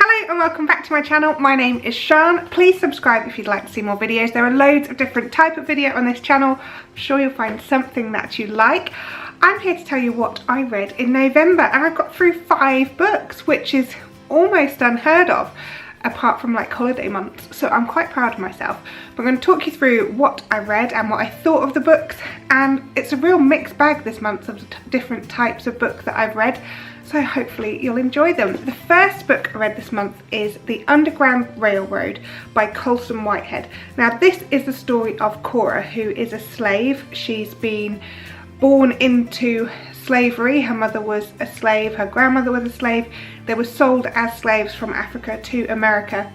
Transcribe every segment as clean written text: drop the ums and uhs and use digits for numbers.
Hello and welcome back to my channel. My name is Sian. Please subscribe if you'd like to see more videos. There are loads of different type of video on this channel. I'm sure you'll find something that you like. I'm here to tell you what I read in November, and I've got through 5 books, which is almost unheard of apart from like holiday months, so I'm quite proud of myself. But I'm going to talk you through what I read and what I thought of the books, and it's a real mixed bag this month of different types of books that I've read, so hopefully you'll enjoy them. The first book I read this month is The Underground Railroad by Colson Whitehead. Now this is the story of Cora, who is a slave. She's been born into slavery. Her mother was a slave, her grandmother was a slave. They were sold as slaves from Africa to America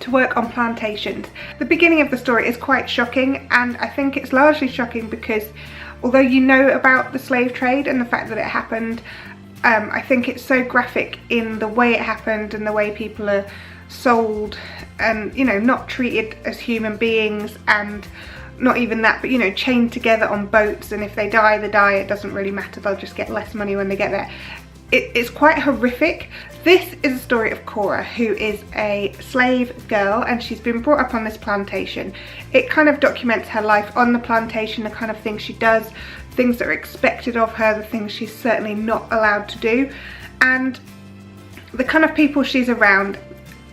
to work on plantations. The beginning of the story is quite shocking, and I think it's largely shocking because although you know about the slave trade and the fact that it happened, I think it's so graphic in the way it happened and the way people are sold and, you know, not treated as human beings, and not even that, but, you know, chained together on boats, and if they die, they die. It doesn't really matter, they'll just get less money when they get there. It's quite horrific. This is a story of Cora, who is a slave girl, and she's been brought up on this plantation. It kind of documents her life on the plantation, the kind of things she does, things that are expected of her, the things she's certainly not allowed to do, and the kind of people she's around.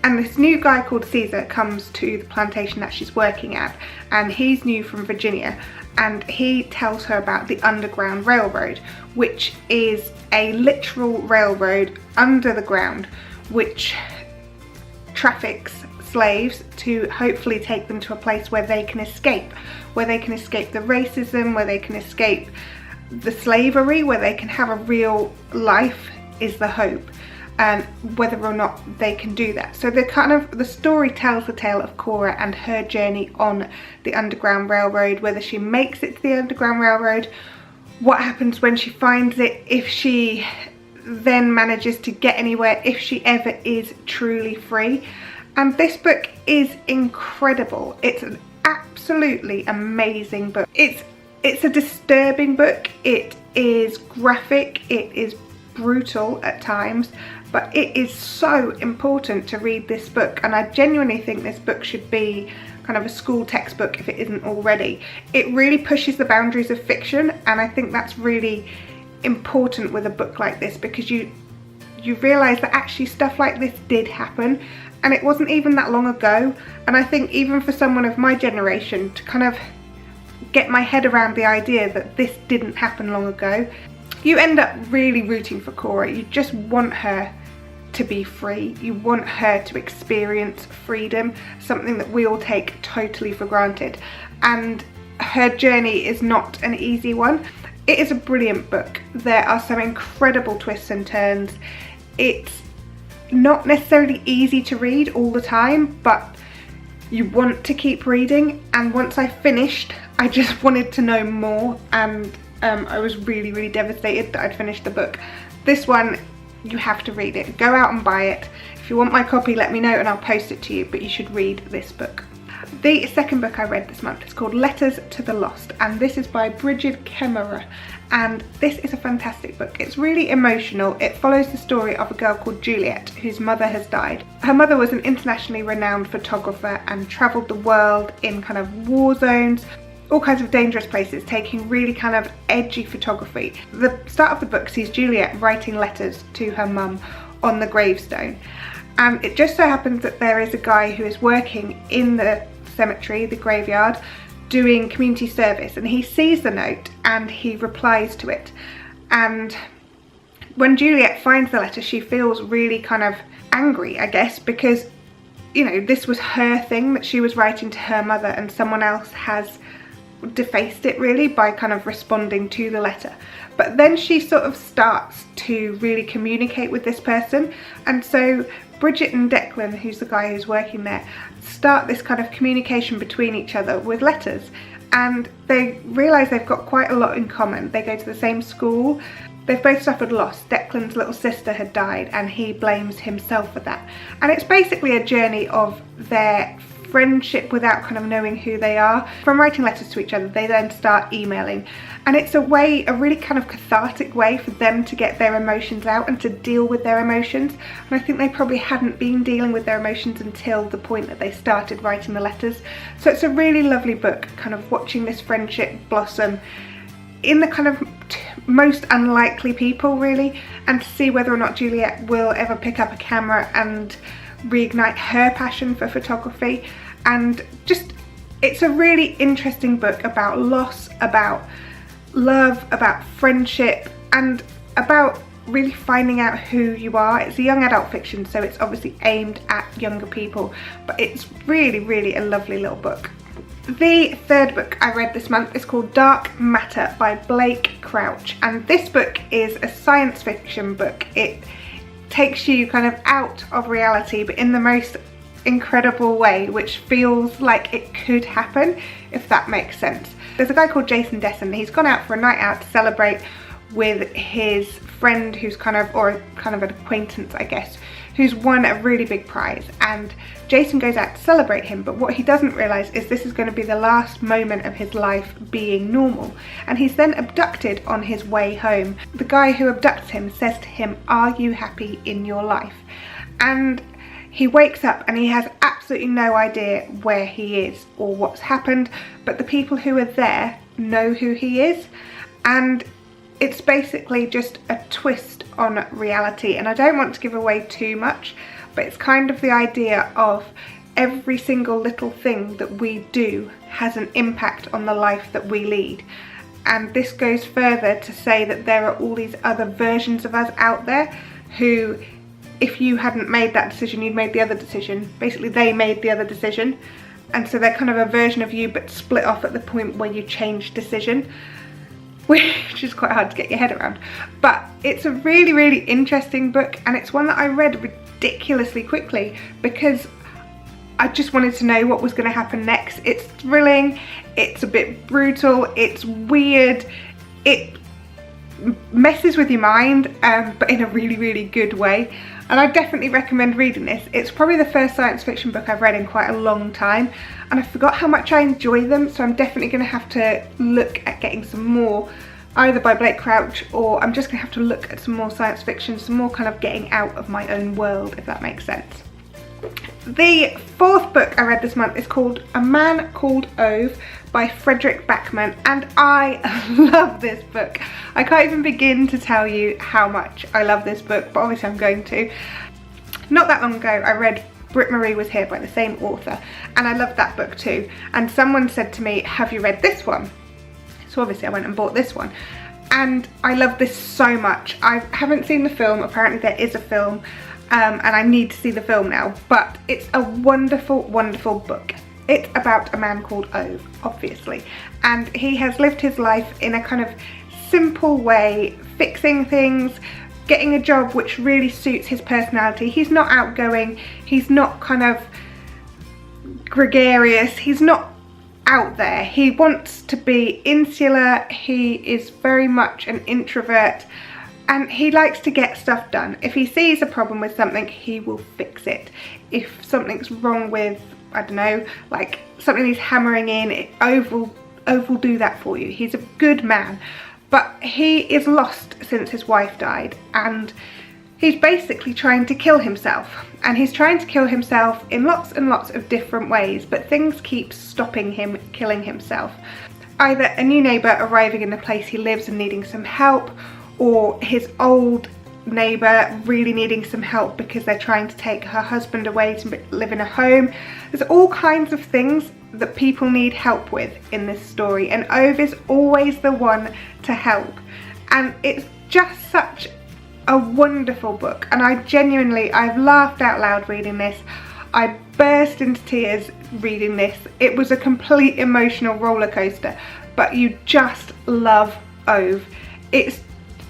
And this new guy called Caesar comes to the plantation that she's working at, and he's new from Virginia, and he tells her about the Underground Railroad, which is a literal railroad under the ground which traffics slaves to hopefully take them to a place where they can escape the racism, where they can escape the slavery, where they can have a real life is the hope. And whether or not they can do that. So the story tells the tale of Cora and her journey on the Underground Railroad, whether she makes it to the Underground Railroad, what happens when she finds it, if she then manages to get anywhere, if she ever is truly free. And this book is incredible. It's an absolutely amazing book. It's a disturbing book. It is graphic, it is brutal at times, but it is so important to read this book, and I genuinely think this book should be kind of a school textbook if it isn't already. It really pushes the boundaries of fiction, and I think that's really important with a book like this, because you realise that actually stuff like this did happen, and it wasn't even that long ago. And I think even for someone of my generation to kind of get my head around the idea that this didn't happen long ago, you end up really rooting for Cora. You just want her to be free. You want her to experience freedom, something that we all take totally for granted. And her journey is not an easy one. It is a brilliant book. There are some incredible twists and turns. It's not necessarily easy to read all the time, but you want to keep reading. And once I finished, I just wanted to know more, and I was really devastated that I'd finished the book. This one, you have to read it. Go out and buy it. If you want my copy, let me know and I'll post it to you, but you should read this book. The second book I read this month is called Letters to the Lost, and this is by Bridget Kemmerer, and this is a fantastic book. It's really emotional. It follows the story of a girl called Juliet, whose mother has died. Her mother was an internationally renowned photographer and travelled the world in kind of war zones, all kinds of dangerous places, taking really kind of edgy photography. The start of the book sees Juliet writing letters to her mum on the gravestone, and it just so happens that there is a guy who is working in the cemetery, the graveyard, doing community service, and he sees the note and he replies to it. And when Juliet finds the letter, she feels really kind of angry, I guess, because, you know, this was her thing that she was writing to her mother, and someone else has defaced it really by kind of responding to the letter. But then she sort of starts to really communicate with this person, and so Bridget and Declan, who's the guy who's working there, start this kind of communication between each other with letters, and they realise they've got quite a lot in common. They go to the same school, they've both suffered loss. Declan's little sister had died and he blames himself for that, and it's basically a journey of their friendship without kind of knowing who they are. From writing letters to each other, they then start emailing, and it's a really kind of cathartic way for them to get their emotions out and to deal with their emotions. And I think they probably hadn't been dealing with their emotions until the point that they started writing the letters. So it's a really lovely book, kind of watching this friendship blossom in the kind of most unlikely people, really, and to see whether or not Juliet will ever pick up a camera and reignite her passion for photography. And just, it's a really interesting book about loss, about love, about friendship, and about really finding out who you are. It's a young adult fiction, so it's obviously aimed at younger people, but it's really a lovely little book. The third book I read this month is called Dark Matter by Blake Crouch, and this book is a science fiction book. It takes you kind of out of reality, but in the most incredible way, which feels like it could happen, if that makes sense. There's a guy called Jason Desson. He's gone out for a night out to celebrate with his friend who's kind of an acquaintance, I guess, who's won a really big prize, and Jason goes out to celebrate him, but what he doesn't realise is this is going to be the last moment of his life being normal, and he's then abducted on his way home. The guy who abducts him says to him, "Are you happy in your life?" And he wakes up and he has absolutely no idea where he is or what's happened, but the people who are there know who he is, and it's basically just a twist on reality. And I don't want to give away too much, but it's kind of the idea of every single little thing that we do has an impact on the life that we lead. And this goes further to say that there are all these other versions of us out there who, if you hadn't made that decision, you'd made the other decision. Basically, they made the other decision. And so they're kind of a version of you, but split off at the point where you change decision, which is quite hard to get your head around. But it's a really interesting book, and it's one that I read ridiculously quickly because I just wanted to know what was going to happen next. It's thrilling, it's a bit brutal, it's weird, it messes with your mind, but in a really good way. And I definitely recommend reading this. It's probably the first science fiction book I've read in quite a long time, and I forgot how much I enjoy them, so I'm definitely going to have to look at getting some more, either by Blake Crouch, or I'm just going to have to look at some more science fiction, some more kind of getting out of my own world, if that makes sense. The fourth book I read this month is called A Man Called Ove by Frederick Backman, and I love this book. I can't even begin to tell you how much I love this book, but obviously I'm going to. Not that long ago I read Britt Marie Was Here by the same author, and I loved that book too, and someone said to me, "Have you read this one?" So obviously I went and bought this one, and I love this so much. I haven't seen the film. Apparently there is a film, and I need to see the film now, but it's a wonderful book. It's about a man called Ove, obviously, and he has lived his life in a kind of simple way, fixing things, getting a job which really suits his personality. He's not outgoing, he's not kind of gregarious, he's not out there. He wants to be insular, he is very much an introvert, and he likes to get stuff done. If he sees a problem with something, he will fix it. If something's wrong with, I don't know, like something needs hammering in, Ove will do that for you. He's a good man, but he is lost since his wife died, and he's basically trying to kill himself. And he's trying to kill himself in lots and lots of different ways, but things keep stopping him killing himself. Either a new neighbour arriving in the place he lives and needing some help, or his old neighbour really needing some help because they're trying to take her husband away to live in a home. There's all kinds of things that people need help with in this story, and Ove is always the one to help. And it's just such a wonderful book, and I've laughed out loud reading this. I burst into tears reading this. It was a complete emotional roller coaster, but you just love Ove.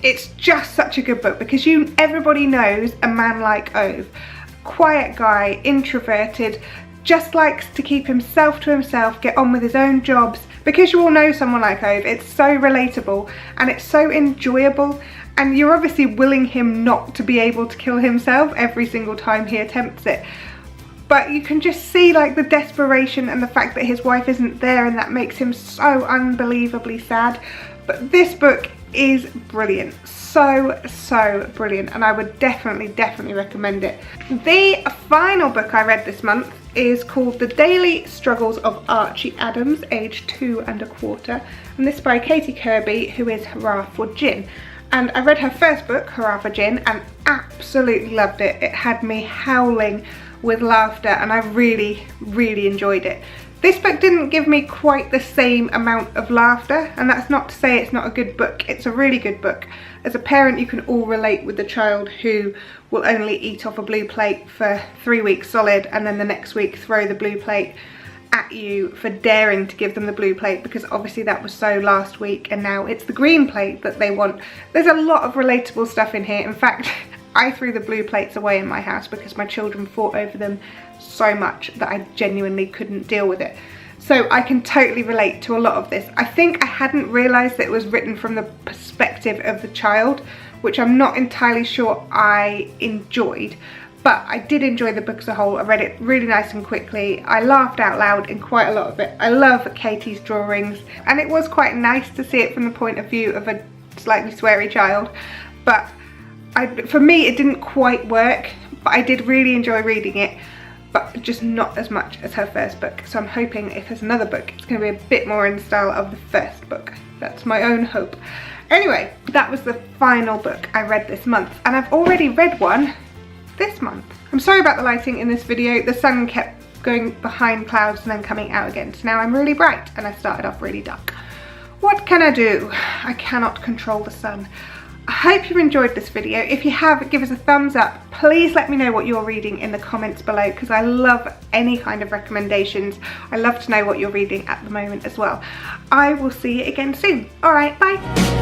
It's just such a good book because everybody knows a man like Ove. Quiet guy, introverted, just likes to keep himself to himself, get on with his own jobs. Because you all know someone like Ove, it's so relatable and it's so enjoyable, and you're obviously willing him not to be able to kill himself every single time he attempts it. but you can just see like the desperation and the fact that his wife isn't there, and that makes him so unbelievably sad. But this book is brilliant, so brilliant, and I would definitely recommend it. The final book I read this month is called The Daily Struggles of Archie Adams, age 2 1/4, and this is by Katie Kirby, who is Hurrah for Gin. And I read her first book, Hurrah for Gin, and absolutely loved it. It had me howling with laughter, and I really enjoyed it. This book didn't give me quite the same amount of laughter, and that's not to say it's not a good book. It's a really good book. As a parent, you can all relate with the child who will only eat off a blue plate for 3 weeks solid, and then the next week throw the blue plate at you for daring to give them the blue plate, because obviously that was so last week and now it's the green plate that they want. There's a lot of relatable stuff in here. In fact, I threw the blue plates away in my house because my children fought over them so much that I genuinely couldn't deal with it. So I can totally relate to a lot of this. I think I hadn't realised that it was written from the perspective of the child, which I'm not entirely sure I enjoyed. But I did enjoy the book as a whole. I read it really nice and quickly. I laughed out loud in quite a lot of it. I love Katie's drawings, and it was quite nice to see it from the point of view of a slightly sweary child. But for me, it didn't quite work, but I did really enjoy reading it, but just not as much as her first book. So I'm hoping if there's another book, it's going to be a bit more in the style of the first book. That's my own hope. Anyway, that was the final book I read this month, and I've already read one this month. I'm sorry about the lighting in this video. The sun kept going behind clouds and then coming out again, so now I'm really bright and I started off really dark. What can I do? I cannot control the sun. I hope you enjoyed this video. If you have, give us a thumbs up. Please let me know what you're reading in the comments below, because I love any kind of recommendations. I love to know what you're reading at the moment as well. I will see you again soon. All right, bye.